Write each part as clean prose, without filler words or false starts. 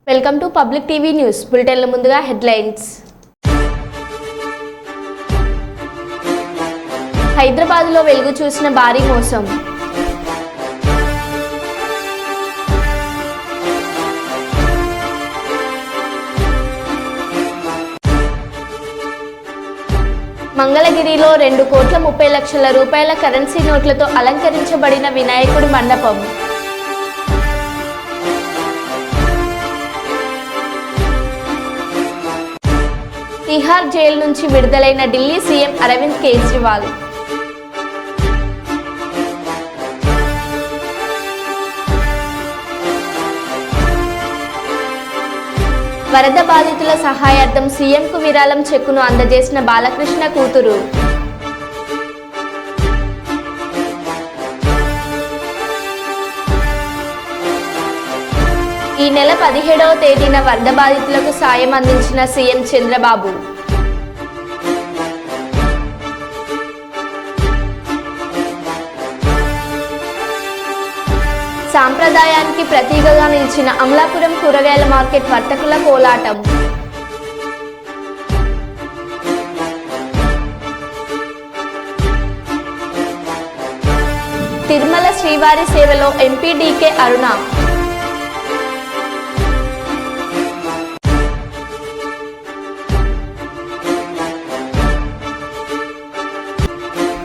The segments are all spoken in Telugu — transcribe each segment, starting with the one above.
Welcome to public TV news బులెటిన్ల ముందుగా హెడ్లైన్స్. హైదరాబాద్లో వెలుగు చూసిన భారీ మోసం. మంగళగిరిలో 2,30,00,000 రూపాయల కరెన్సీ నోట్లతో అలంకరించబడిన వినాయకుడి మండపం. తిహార్ జైలు నుంచి విడుదలైన ఢిల్లీ సీఎం అరవింద్ కేజ్రీవాల్. వరద బాధితుల సహాయార్థం సీఎంకు విరాళం చెక్కును అందజేసిన బాలకృష్ణ కూతురు. ఈ నెల 17వ తేదీన వరద బాధితులకు సాయం అందించిన సీఎం చంద్రబాబు. సాంప్రదాయానికి ప్రతీకగా నిలిచిన అమలాపురం కూరగాయల మార్కెట్ వర్తకుల కోలాటం. తిరుమల శ్రీవారి సేవలో ఎంపీ డీకే అరుణ.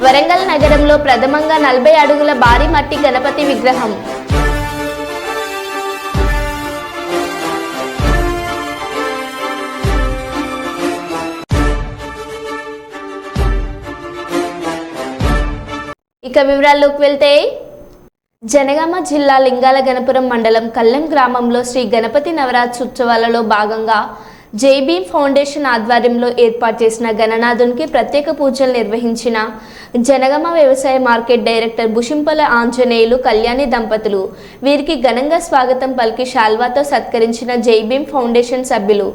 వరంగల్ నగరంలో ప్రథమంగా 40 అడుగుల భారీ మట్టి గణపతి విగ్రహం. ఇక వివరాల్లోకి వెళ్తే, జనగామ జిల్లా లింగాల గణపురం మండలం కల్లెం గ్రామంలో శ్రీ గణపతి నవరాత్రి ఉత్సవాలలో భాగంగా జై భీమ్ ఫౌండేషన్ ఆధ్వర్యంలో ఏర్పాటు చేసిన గణనాథునికి ప్రత్యేక పూజలు నిర్వహించిన జనగామ వ్యవసాయ మార్కెట్ డైరెక్టర్ బుషింపల ఆంజనేయులు కళ్యాణి దంపతులు. వీరికి ఘనంగా స్వాగతం పలికి శాల్వాతో సత్కరించిన జై భీమ్ ఫౌండేషన్ సభ్యులు.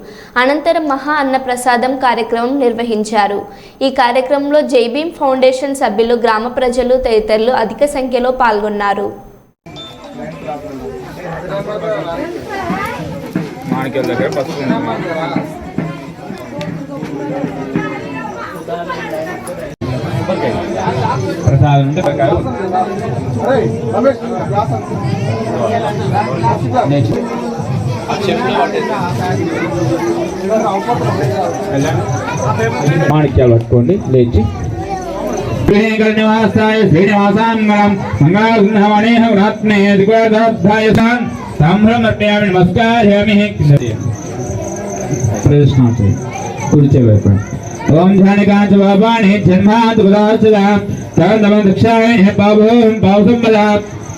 అనంతరం మహా అన్న ప్రసాదం కార్యక్రమం నిర్వహించారు. ఈ కార్యక్రమంలో జై భీమ్ ఫౌండేషన్ సభ్యులు, గ్రామ ప్రజలు తదితరులు అధిక సంఖ్యలో పాల్గొన్నారు. మాణిక్యాలు పట్టుకోండి లేచి. నివాసాయ శ్రీనివాసాంగం మంగళ రత్నే సంభ్రమర్పయామి నమస్కార్యామి. ప్రదర్శన కూర్చోబెట్టు. ఓం ధ్యానికాంచ బాబాణి జన్మాత్ గుదాచల సగంధమం దక్షాయణ బాబోం బాబుసంబల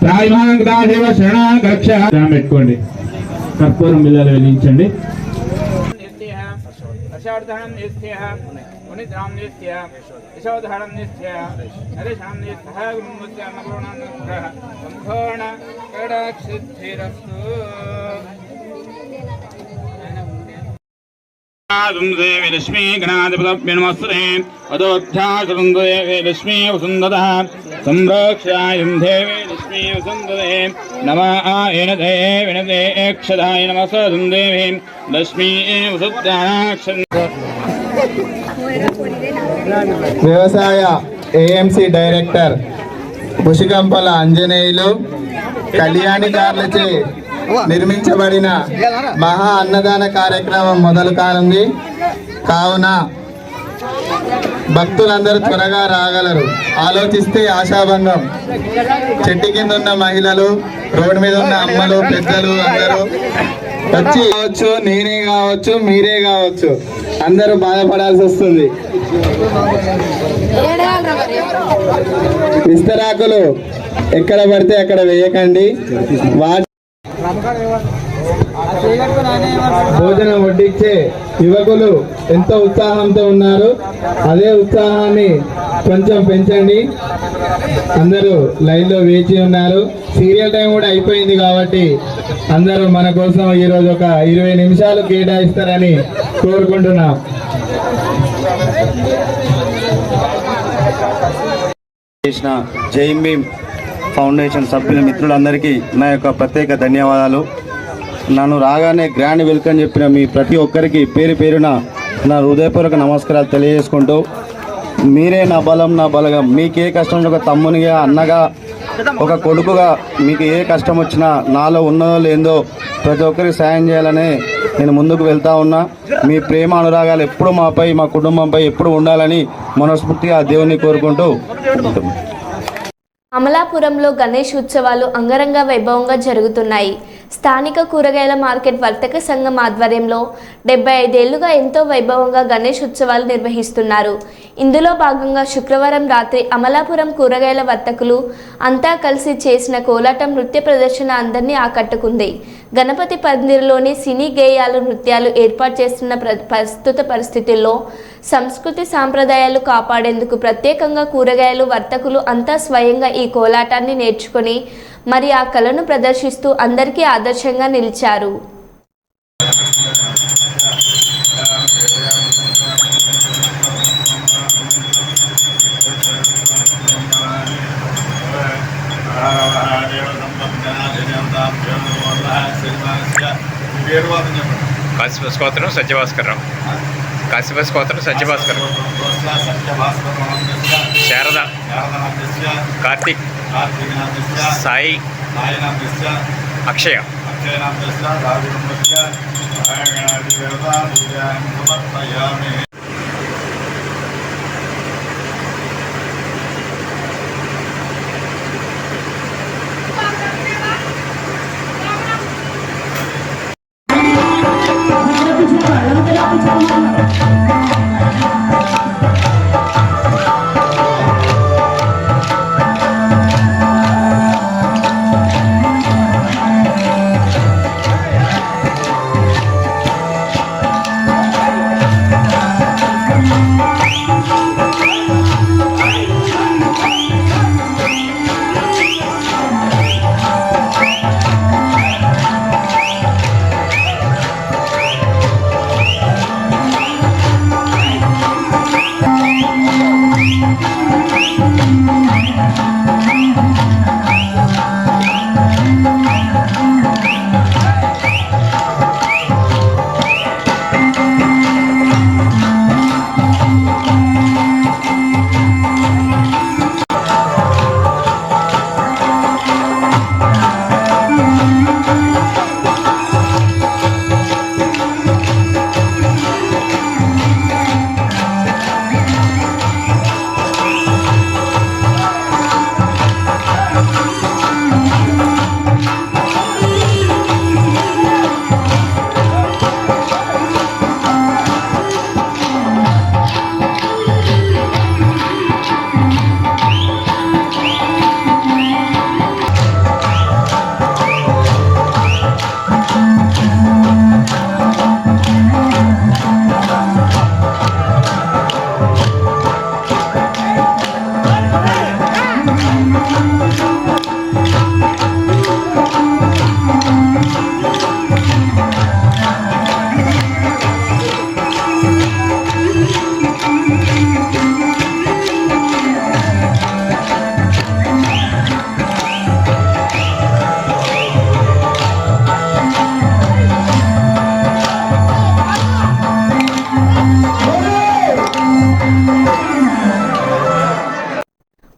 ప్రాయమాంగదాదేవ శరణాగక్ష. పెట్టుకోండి. కర్పూరం బిళ్ళలు వెలిగించండి. లక్ష్మీ గణాధిపతి నమస్తే అదోధ్యాదేవి లక్ష్మీ వసుంధర సంరక్షాయం దేవి లక్ష్మీ వసుంధరే నమ ఆయన దేవినదే క్షదాయ నమస్తం దేవి లక్ష్మీ వసుంధరాక్ష. వ్యవసాయ ఏఎంసీ డైరెక్టర్ బుషికంపల ఆంజనేయులు కళ్యాణి గార్లచే నిర్మించబడిన మహా అన్నదాన కార్యక్రమం మొదలు కానుంది. కావున భక్తులందరూ త్వరగా రాగలరు. ఆలోచిస్తే ఆశాభంగం. చెట్టు కింద ఉన్న మహిళలు, రోడ్డు మీద ఉన్న అమ్మలు, పెద్దలు అందరూ వచ్చి కావచ్చు, నేనే కావచ్చు, మీరే కావచ్చు, అందరూ బాధపడాల్సి వస్తుంది. విస్తరాకులు ఎక్కడ పడితే అక్కడ వేయకండి. భోజనం వడ్డించే యువకులు ఎంతో ఉత్సాహంతో ఉన్నారు. అదే ఉత్సాహాన్ని కొంచెం పెంచండి. అందరూ లైన్లో వేచి ఉన్నారు. సీరియల్ టైం కూడా అయిపోయింది కాబట్టి అందరూ మన కోసం ఈరోజు ఒక 20 నిమిషాలు కేటాయిస్తారని కోరుకుంటున్నాం. జై భీమ్ ఫౌండేషన్ సభ్యుల మిత్రులందరికీ నా యొక్క ప్రత్యేక ధన్యవాదాలు. నన్ను రాగానే గ్రాండ్ వెల్కమ్ చెప్పిన మీ ప్రతి ఒక్కరికి పేరు పేరున నా హృదయపూర్వక నమస్కారాలు తెలియజేసుకుంటూ, మీరే నా బలం నా బలగం. మీకు ఏ కష్టం ఒక తమ్మునిగా, అన్నగా, ఒక కొడుకుగా మీకు ఏ కష్టం వచ్చినా నాలో ఉన్నదో లేదో ప్రతి ఒక్కరికి సాయం చేయాలని నేను ముందుకు వెళ్తా ఉన్నా. మీ ప్రేమ అనురాగాలు ఎప్పుడు మాపై, మా కుటుంబంపై ఎప్పుడు ఉండాలని మనస్ఫూర్తిగా దేవుని కోరుకుంటూ అమలాపురంలో గణేష్ ఉత్సవాలు అంగరంగ వైభవంగా జరుగుతున్నాయి. స్థానిక కూరగాయల మార్కెట్ వర్తక సంఘం ఆధ్వర్యంలో 75 ఏళ్లుగా ఎంతో వైభవంగా గణేష్ ఉత్సవాలు నిర్వహిస్తున్నారు. ఇందులో భాగంగా శుక్రవారం రాత్రి అమలాపురం కూరగాయల వర్తకులు అంతా కలిసి చేసిన కోలాటం నృత్య ప్రదర్శన అందరినీ ఆకట్టుకుంది. గణపతి పందిరిలోని సినీ గేయాలు, నృత్యాలు ఏర్పాటు చేస్తున్న ప్రస్తుత పరిస్థితుల్లో సంస్కృతి సాంప్రదాయాలు కాపాడేందుకు ప్రత్యేకంగా కూరగాయలు వర్తకులు అంతా స్వయంగా ఈ కోలాటాన్ని నేర్చుకొని మరి ఆ కళను ప్రదర్శిస్తూ అందరికీ ఆదర్శంగా నిలిచారు. కాశీప స్తోత్రం సత్యభాస్కరరావు. కాశీప స్తోత్రం సత్యభాస్కరరావు. శారద, కార్తీక్, సాయి, అక్షయ.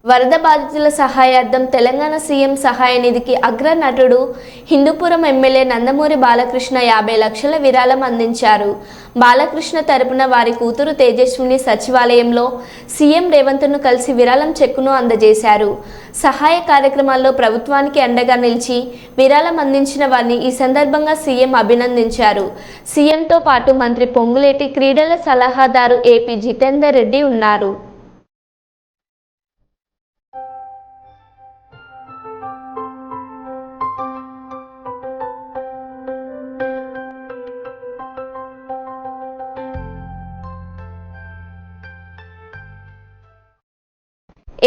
వరద బాధితుల సహాయార్థం తెలంగాణ సీఎం సహాయ నిధికి అగ్ర నటుడు హిందూపురం ఎమ్మెల్యే నందమూరి బాలకృష్ణ 50 లక్షల విరాళం అందించారు. బాలకృష్ణ తరపున వారి కూతురు తేజస్విని సచివాలయంలో సీఎం రేవంత్ను కలిసి విరాళం చెక్కును అందజేశారు. సహాయ కార్యక్రమాల్లో ప్రభుత్వానికి అండగా నిలిచి విరాళం అందించిన వారిని ఈ సందర్భంగా సీఎం అభినందించారు. సీఎంతో పాటు మంత్రి పొంగులేటి, క్రీడల సలహాదారు ఏపీ జితేందర్ రెడ్డి ఉన్నారు.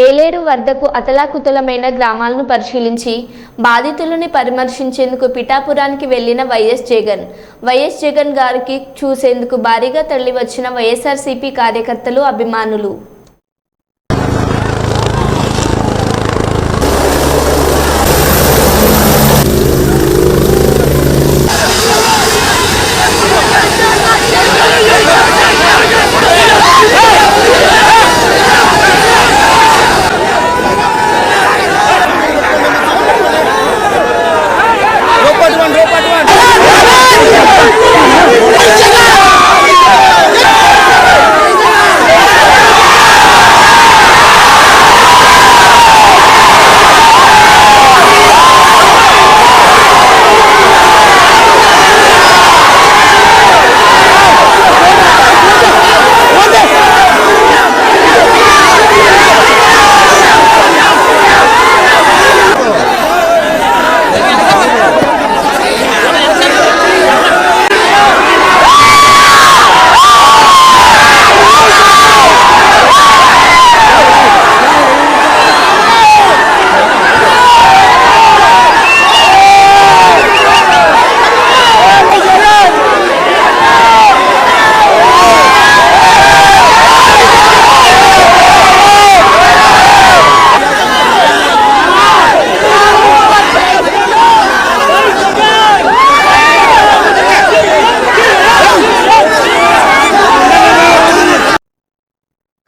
ఏలేరు వరదకు అతలాకుతలమైన గ్రామాలను పరిశీలించి బాధితులని పరామర్శించేందుకు పిఠాపురానికి వెళ్లిన వైఎస్ జగన్ గారికి చూసేందుకు భారీగా తరలివచ్చిన వైఎస్ఆర్సీపీ కార్యకర్తలు, అభిమానులు.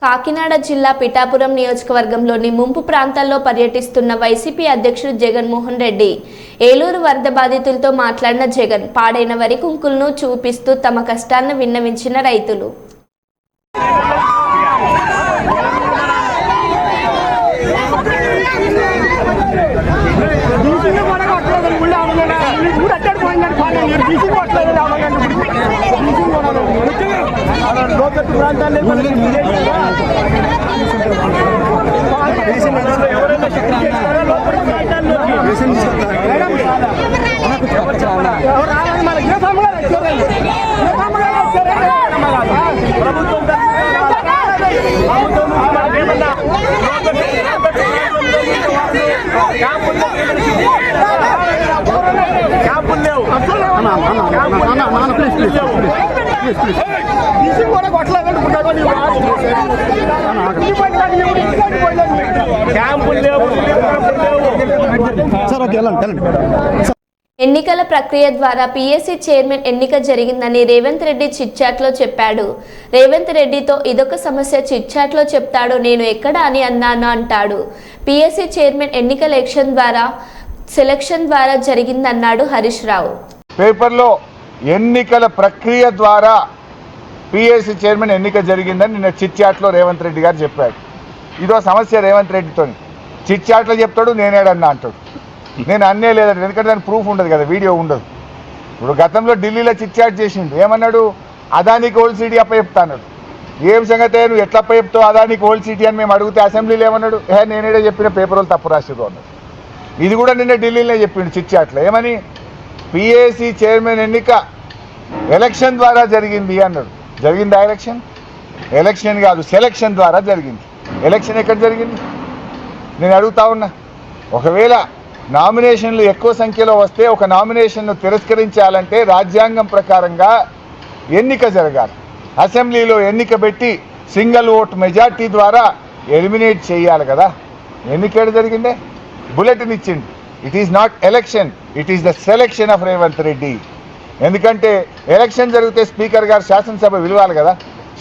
కాకినాడ జిల్లా పిఠాపురం నియోజకవర్గంలోని ముంపు ప్రాంతాల్లో పర్యటిస్తున్న వైసీపీ అధ్యక్షుడు జగన్మోహన్ రెడ్డి ఏలూరు వరద బాధితులతో మాట్లాడిన జగన్ పాడైన వరి కుంకులను చూపిస్తూ తమ కష్టాలను విన్నవించిన రైతులు. ఎన్నికల ప్రక్రియ ద్వారా పీఎస్సీ చైర్మన్ ఎన్నిక జరిగిందని రేవంత్ రెడ్డి చిట్చాట్లో చెప్పాడు. రేవంత్ రెడ్డితో ఇదొక సమస్య చిట్చాట్లో చెప్తాడు, నేను ఎక్కడ అని అన్నాను అంటాడు. పీఎస్సీ చైర్మన్ ఎన్నిక సెలక్షన్ ద్వారా జరిగిందన్నాడు హరీష్ రావు. పేపర్లో ఎన్నికల ప్రక్రియ ద్వారా పీఎస్సీ చైర్మన్ ఎన్నిక జరిగిందని నిన్న చిట్చాట్లో రేవంత్ రెడ్డి గారు చెప్పాడు. ఇదో సమస్య రేవంత్ రెడ్డితో. చిట్చాట్లో చెప్తాడు, నేనేడన్నా అంటాడు. నేను అన్నే లేదంటే, ఎందుకంటే దానికి ప్రూఫ్ ఉండదు కదా, వీడియో ఉండదు. ఇప్పుడు గతంలో ఢిల్లీలో చిట్చాట్ చేసిండు, ఏమన్నాడు, అదానికి ఓల్డ్ సిటీ అప్ప చెప్తా అన్నాడు. ఏం సంగతే, నువ్వు ఎట్లా అప్ప చెప్తావు అదానికి ఓల్డ్ సిటీ అని మేము అడిగితే అసెంబ్లీలో ఏమన్నాడు, నేనేడే చెప్పిన పేపర్ వాళ్ళు తప్పు రాసిరు అన్నాడు. ఇది కూడా నిన్న ఢిల్లీలో చెప్పిండు చిట్చాట్లో, ఏమని, పీఏసీ చైర్మన్ ఎన్నిక ఎలక్షన్ ద్వారా జరిగింది అన్నాడు. జరిగిందా ఎలక్షన్? ఎలక్షన్ కాదు, సెలక్షన్ ద్వారా జరిగింది. ఎలక్షన్ ఎక్కడ జరిగింది నేను అడుగుతా ఉన్నా. ఒకవేళ నామినేషన్లు ఎక్కువ సంఖ్యలో వస్తే ఒక నామినేషన్ను తిరస్కరించాలంటే రాజ్యాంగం ప్రకారంగా ఎన్నిక జరగాలి. అసెంబ్లీలో ఎన్నిక పెట్టి సింగిల్ ఓట్ మెజార్టీ ద్వారా ఎలిమినేట్ చేయాలి కదా. ఎన్నిక జరిగిందే, బులెటిన్ ఇచ్చింది. It is not election, it is the selection of Revanth Reddy. ఎందుకంటే ఎలక్షన్ జరిగితే స్పీకర్ గారు శాసనసభ విలువాలి కదా.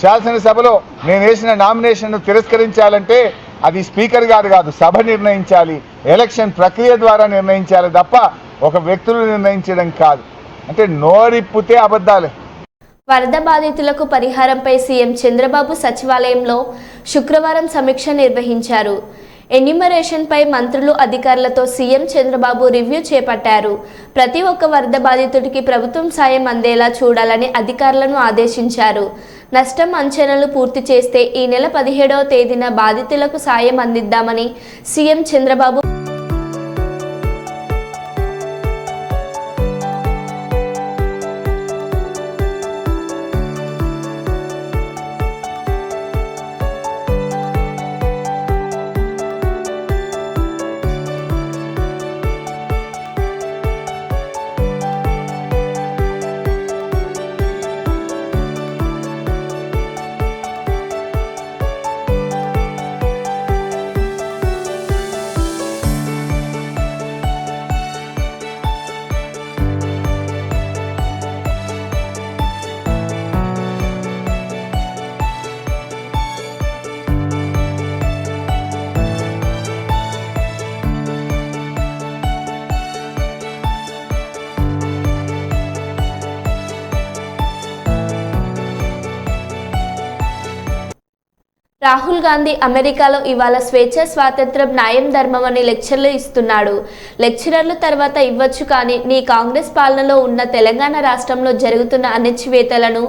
శాసనసభలో నేను వేసిన నామినేషన్ను తిరస్కరించాలంటే అది స్పీకర్ గారు కాదు, సభ నిర్ణయించాలి. ఎలక్షన్ ప్రక్రియ ద్వారా నిర్ణయించాలి తప్ప ఒక వ్యక్తులు నిర్ణయించడం కాదు. అంటే నోరిప్పితే అబద్ధాలే. వరద బాధితులకు పరిహారంపై సీఎం చంద్రబాబు సచివాలయంలో శుక్రవారం సమీక్ష నిర్వహించారు. ఎన్యూమరేషన్పై మంత్రులు అధికారులతో సీఎం చంద్రబాబు రివ్యూ చేపట్టారు. ప్రతి ఒక్క వరద బాధితుడికి ప్రభుత్వం సాయం అందేలా చూడాలని అధికారులను ఆదేశించారు. నష్టం అంచనాలు పూర్తి చేస్తే ఈ నెల 17వ తేదీన బాధితులకు సాయం అందిద్దామని సీఎం చంద్రబాబు రాహుల్ గాంధీ అమెరికాలో ఇవాళ స్వేచ్ఛ, స్వాతంత్రం, న్యాయం, ధర్మం అని లెక్చర్లు ఇస్తున్నాడు. లెక్చరర్లు తర్వాత ఇవ్వచ్చు, కానీ నీ కాంగ్రెస్ పాలనలో ఉన్న తెలంగాణ రాష్ట్రంలో జరుగుతున్న అణచివేతలను,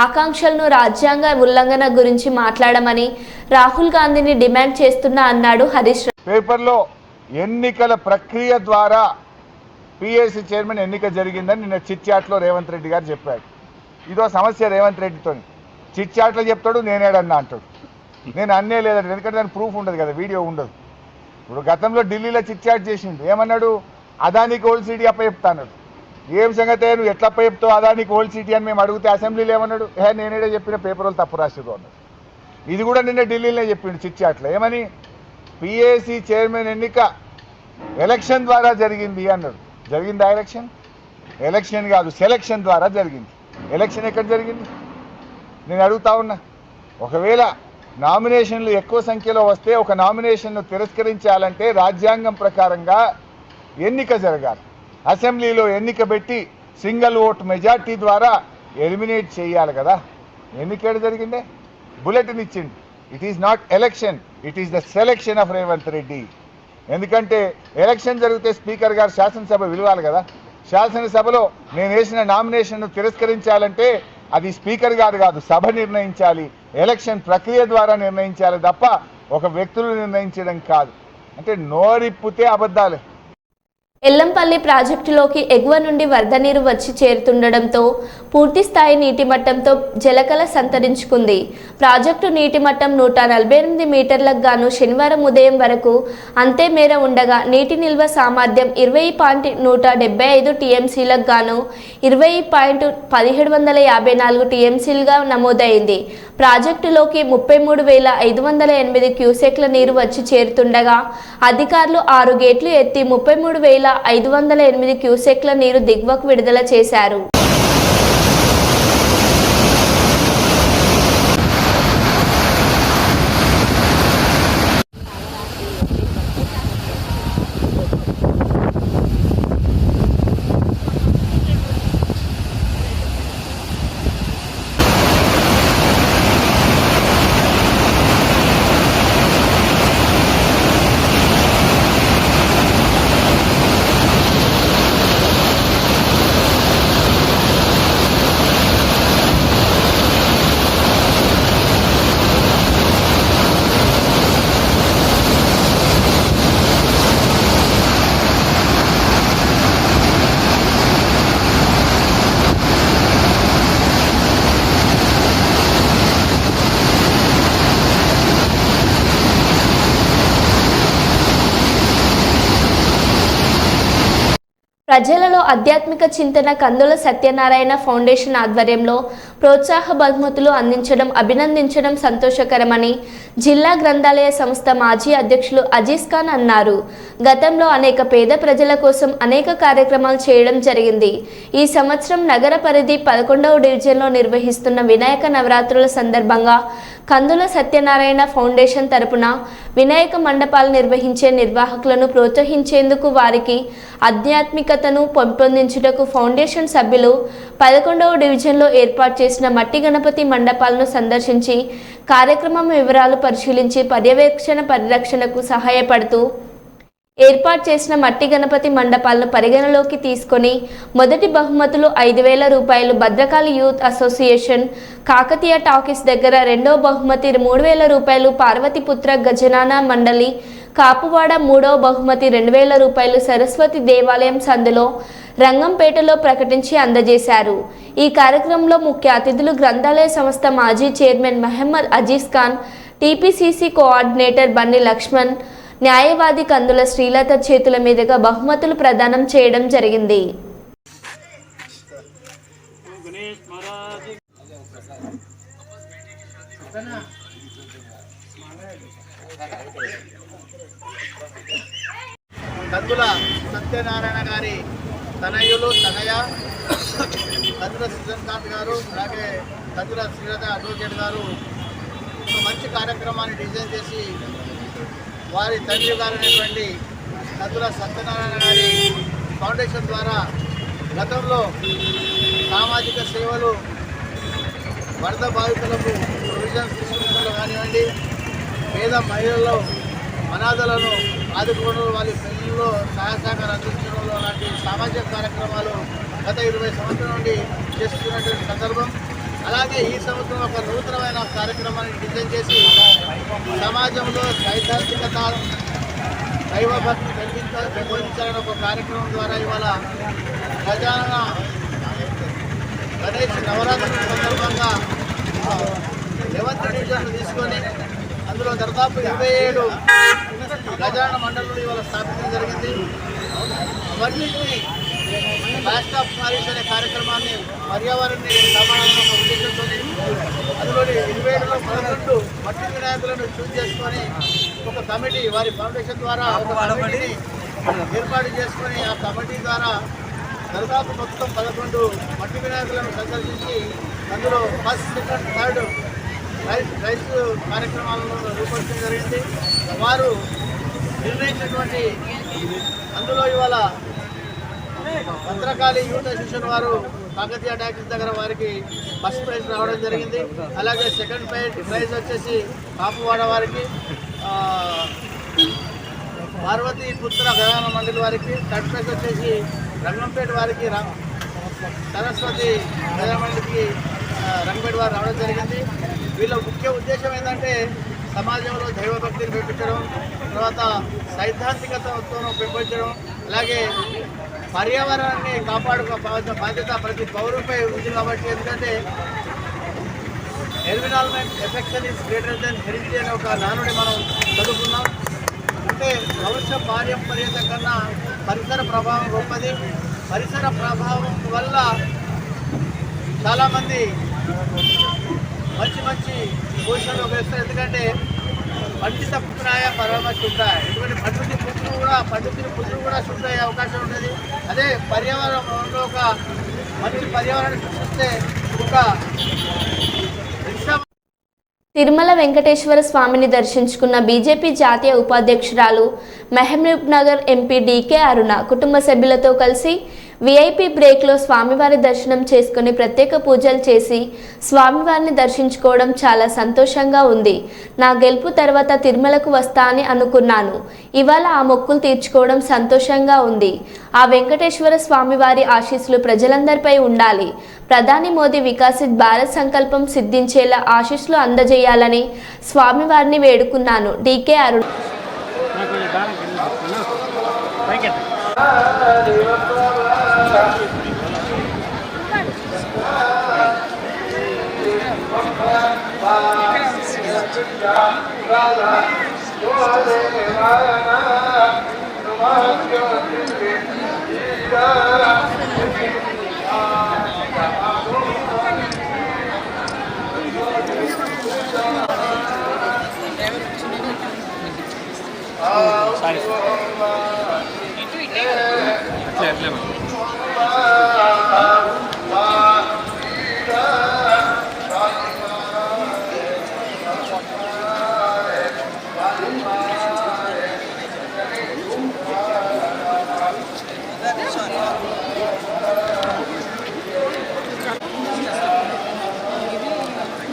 ఆకాంక్షలను, రాజ్యాంగ ఉల్లంఘన గురించి మాట్లాడమని రాహుల్ గాంధీని డిమాండ్ చేస్తున్నా అన్నాడు హరీష్ రావు. పేపర్లో ఎన్నికల ప్రక్రియ ద్వారా పీఏసీ చైర్మన్ ఎన్నిక జరిగిందని నిన్న చిట్చాట్లో రేవంత్ రెడ్డి గారు చెప్పాడు. ఇదో సమస్య రేవంత్ రెడ్డితో. చిట్చాట్లో చెప్తాడు, నేనేడన్నా అంటాడు. నేను అన్నే లేదంటే, ఎందుకంటే దానికి ప్రూఫ్ ఉండదు కదా, వీడియో ఉండదు. ఇప్పుడు గతంలో ఢిల్లీలో చిట్చాట్ చేసిండు, ఏమన్నాడు, అదానికి ఓల్డ్ సిటీ అప్ప చెప్తా అన్నాడు. ఏం సంగతే, నువ్వు ఎట్లా అప్ప చెప్తావు అదానికి ఓల్డ్ సిటీ అని మేము అడిగితే అసెంబ్లీలో ఏమన్నాడు, నేనేడే చెప్పిన పేపర్ వాళ్ళు తప్పు రాసిరు అన్నాడు. ఇది కూడా నిన్న ఢిల్లీలో చెప్పిండు చిట్చాట్లో, ఏమని, పీఏసీ చైర్మన్ ఎన్నిక ఎలక్షన్ ద్వారా జరిగింది అన్నాడు. జరిగిందా ఎలక్షన్? ఎలక్షన్ కాదు, సెలక్షన్ ద్వారా జరిగింది. ఎలక్షన్ ఎక్కడ జరిగింది నేను అడుగుతా ఉన్నా. ఒకవేళ నామినేషన్లు ఎక్కువ సంఖ్యలో వస్తే ఒక నామినేషన్ను తిరస్కరించాలంటే రాజ్యాంగం ప్రకారంగా ఎన్నిక జరగాలి. అసెంబ్లీలో ఎన్నిక పెట్టి సింగిల్ ఓట్ మెజార్టీ ద్వారా ఎలిమినేట్ చేయాలి కదా. ఎన్నిక జరిగిందే, బులెటిన్ ఇచ్చింది. It is not election, it is the selection of Revanth Reddy. ఎందుకంటే ఎలక్షన్ జరిగితే స్పీకర్ గారు శాసనసభ విలువాలి కదా. శాసనసభలో నేను వేసిన నామినేషన్ను తిరస్కరించాలంటే అది స్పీకర్ గారు కాదు, సభ నిర్ణయించాలి. ఎలక్షన్ ప్రక్రియ ద్వారా నిర్ణయించాలి తప్ప ఒక వ్యక్తులు నిర్ణయించడం కాదు. అంటే నోరిప్పితే అబద్ధాలే. ఎల్లంపల్లి ప్రాజెక్టులోకి ఎగువ నుండి వరద నీరు వచ్చి చేరుతుండడంతో పూర్తి స్థాయి నీటి మట్టంతో జలకళ సంతరించుకుంది. ప్రాజెక్టు నీటి మట్టం 148 మీటర్లకు గాను శనివారం ఉదయం వరకు అంతే మేర ఉండగా నీటి నిల్వ సామర్థ్యం 20.175 టీఎంసీలకు గాను 20.1754 టీఎంసీలుగా నమోదైంది. ప్రాజెక్టులోకి 33,508 క్యూసెక్ల నీరు వచ్చి చేరుతుండగా అధికారులు 6 గేట్లు ఎత్తి 33,508 క్యూసెక్ల నీరు దిగువకు విడుదల చేశారు. ప్రజలలో ఆధ్యాత్మిక చింతన కందుల సత్యనారాయణ ఫౌండేషన్ ఆధ్వర్యంలో ప్రోత్సాహ బహుమతులు అందించడం అభినందించడం సంతోషకరమని జిల్లా గ్రంథాలయ సంస్థ మాజీ అధ్యక్షులు అజీజ్ ఖాన్ అన్నారు. గతంలో అనేక పేద ప్రజల కోసం అనేక కార్యక్రమాలు చేయడం జరిగింది. ఈ సంవత్సరం నగర పరిధి 11వ డివిజన్లో నిర్వహిస్తున్న వినాయక నవరాత్రుల సందర్భంగా కందుల సత్యనారాయణ ఫౌండేషన్ తరపున వినాయక మండపాలు నిర్వహించే నిర్వాహకులను ప్రోత్సహించేందుకు వారికి ఆధ్యాత్మికతను పెంపొందించుటకు ఫౌండేషన్ సభ్యులు 11వ డివిజన్లో ఏర్పాటు చేసిన మట్టి గణపతి మండపాలను సందర్శించి కార్యక్రమం వివరాలు పరిశీలించి పర్యవేక్షణ పరిరక్షణకు సహాయపడుతూ ఏర్పాటు చేసిన మట్టి గణపతి మండపాలను పరిగణలోకి తీసుకొని మొదటి బహుమతులు 5,000 రూపాయలు Bhadrakali youth association Kakatiya talkies దగ్గర, రెండవ బహుమతి 3,000 రూపాయలు పార్వతీపుత్ర గజనాన మండలి కాపువాడ, మూడవ బహుమతి 2,000 రూపాయలు సరస్వతి దేవాలయం సందులో రంగంపేటలో ప్రకటించి అందజేశారు. ఈ కార్యక్రమంలో ముఖ్య అతిథులు గ్రంథాలయ సంస్థ మాజీ chairman Mohammed Aziz Khan, TPCC coordinator Bandi Laxman, న్యాయవాది కందుల శ్రీలత చేతుల మీదుగా బహుమతులు ప్రదానం చేయడం జరిగింది. కందుల సత్యనారాయణ గారి తనయులు తనయ కందుల శ్రీకాంత్ గారు, అలాగే కందుల శ్రీలత అడ్వకేట్ గారు ఒక మంచి కార్యక్రమాన్ని డిజైన్ చేసి వారి తండ్రి గారైనటువంటి కందుల సత్యనారాయణ గారి ఫౌండేషన్ ద్వారా గతంలో సామాజిక సేవలు, వరద బాధితులకు ప్రొవిజన్స్ తీసుకున్నలో కానివ్వండి, పేద మహిళల్లో అనాథలను ఆదుకోవడంలో, వాళ్ళ పెళ్లిలో సహాయ సహకారం అందించడంలో లాంటి సామాజిక కార్యక్రమాలు గత 20 సంవత్సరాల నుండి చేస్తున్నటువంటి సందర్భం. అలాగే ఈ సంవత్సరం ఒక నూతనమైన కార్యక్రమాన్ని డిజైన్ చేసి సమాజంలో సైద్ధాంతికత, దైవభక్తి పెంపొందించాలని ఒక కార్యక్రమం ద్వారా ఇవాళ గణేష్ నవరాత్రుల సందర్భంగా 11th డివిజన్లు తీసుకొని అందులో దాదాపు 27 గజాన మండలులు ఇవాళ స్థాపించడం జరిగింది. అవన్నింటినీ బ్లాస్ట్ ఆఫ్ పారిస్ అనే కార్యక్రమాన్ని పర్యావరణాన్ని సమానంగా ఒక ఉద్దేశంతో అందులోని 27లో 11 మట్టి వినాయకులను చూస్ చేసుకొని ఒక కమిటీ, వారి ఫౌండేషన్ ద్వారా ఒక కమిటీని ఏర్పాటు చేసుకొని ఆ కమిటీ ద్వారా దాదాపు మొత్తం 11 మట్టి వినాయకులను సందర్శించి అందులో ఫస్ట్, సెకండ్, థర్డ్ రైస్ కార్యక్రమాలను రూపొందించడం జరిగింది. వారు నిర్ణయించినటువంటి అందులో ఇవాళ భద్రకాళి యూత్ అసోసియేషన్ వారు కాకతీయ ట్యాక్సీ దగ్గర వారికి ఫస్ట్ ప్రైజ్ రావడం జరిగింది. అలాగే సెకండ్ ప్రైజ్ వచ్చేసి కాపువాడ వారికి, పార్వతీ పుత్ర గజాన మండలి వారికి, థర్డ్ ప్రైజ్ వచ్చేసి రంగంపేట వారికి, సరస్వతి గజాన మండలికి రంగంపేట వారు రావడం జరిగింది. వీళ్ళ ముఖ్య ఉద్దేశం ఏంటంటే సమాజంలో దైవభక్తిని పెంచడం, తర్వాత సైద్ధాంతికతను పెంపొందడం, అలాగే పర్యావరణాన్ని కాపాడుకో బాధ్యత ప్రతి పౌరుపై ఉంది. కాబట్టి ఎందుకంటే environment affection is greater than heredity అనే ఒక నానుడి మనం చదువుకున్నాం. అంటే వంశ పారంపర్యత కన్నా పరిసర ప్రభావం గొప్పది. పరిసర ప్రభావం వల్ల చాలామంది మంచి మంచి పొజిషన్లోకి వేస్తారు. ఎందుకంటే పండిత పుత్రాయ పరామర్శ ఉంటాయి. ఎందుకంటే పండితుని పుత్రుడు కూడా శుద్ధయ్యే అవకాశం ఉంటుంది. అదే పర్యావరణంలో ఒక మంచి పర్యావరణాన్ని సృష్టిస్తే ఒక తిరుమల వెంకటేశ్వర స్వామిని దర్శించుకున్న బీజేపీ జాతీయ ఉపాధ్యక్షురాలు మహబూబ్ నగర్ ఎంపీ డీకే అరుణ కుటుంబ సభ్యులతో కలిసి వీఐపీ బ్రేక్లో స్వామివారి దర్శనం చేసుకుని ప్రత్యేక పూజలు చేసి స్వామివారిని దర్శించుకోవడం చాలా సంతోషంగా ఉంది. నా గెలుపు తర్వాత తిరుమలకు వస్తా అని అనుకున్నాను. ఇవాళ ఆ మొక్కులు తీర్చుకోవడం సంతోషంగా ఉంది. ఆ వెంకటేశ్వర స్వామివారి ఆశీస్సులు ప్రజలందరిపై ఉండాలి. ప్రధాని మోదీ వికసిత్ భారత్ సంకల్పం సిద్ధించేలా ఆశీస్సులు అందజేయాలని స్వామివారిని వేడుకున్నాను. డీకే అరుణ.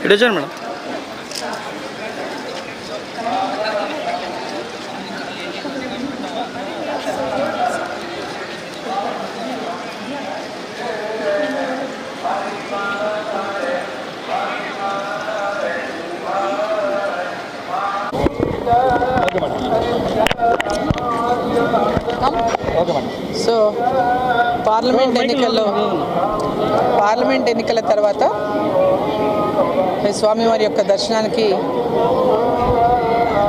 ఇడొచ్చాను మేడం. సో పార్లమెంట్ ఎన్నికల తర్వాత స్వామివారి యొక్క దర్శనానికి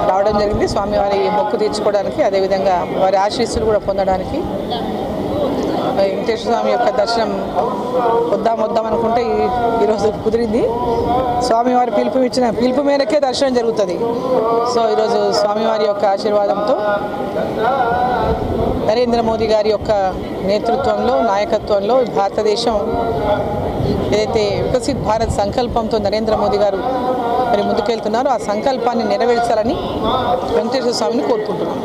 రావడం జరిగింది. స్వామివారి మొక్కు తీర్చుకోవడానికి, అదేవిధంగా వారి ఆశీస్సులు కూడా పొందడానికి. వెంకటేశ్వర స్వామి యొక్క దర్శనం వద్దాం అనుకుంటే ఈరోజు కుదిరింది. స్వామివారి పిలుపు మేరకే దర్శనం జరుగుతుంది. సో ఈరోజు స్వామివారి యొక్క ఆశీర్వాదంతో నరేంద్ర మోదీ గారి యొక్క నేతృత్వంలో, నాయకత్వంలో భారతదేశం ఏదైతే వికసిత్ భారత్ సంకల్పంతో నరేంద్ర మోదీ గారు మరి ముందుకెళ్తున్నారో ఆ సంకల్పాన్ని నెరవేర్చాలని వెంకటేశ్వర స్వామిని కోరుకుంటున్నాను.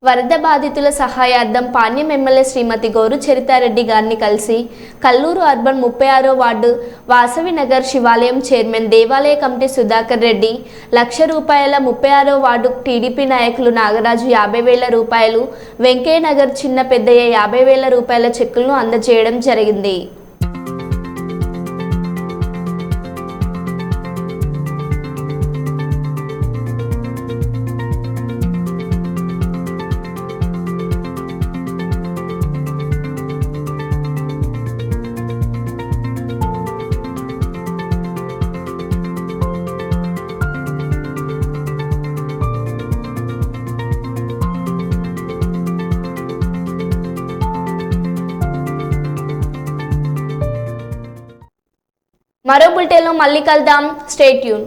వరద బాధితుల సహాయార్థం పాణ్యం ఎమ్మెల్యే శ్రీమతి గౌరు చరితారెడ్డి గారిని కలిసి కల్లూరు అర్బన్ 36వ వార్డు వాసవి నగర్ శివాలయం చైర్మన్ దేవాలయ కమిటీ సుధాకర్ రెడ్డి, ₹1,00,000 36వ వార్డు టీడీపీ నాయకులు నాగరాజు ₹50,000, వెంకయ్య నగర్ చిన్న పెద్దయ్య ₹50,000 చెక్కులను అందజేయడం జరిగింది. మరో బులెటిన్లో మళ్ళీ కలుద్దాం. Stay tune.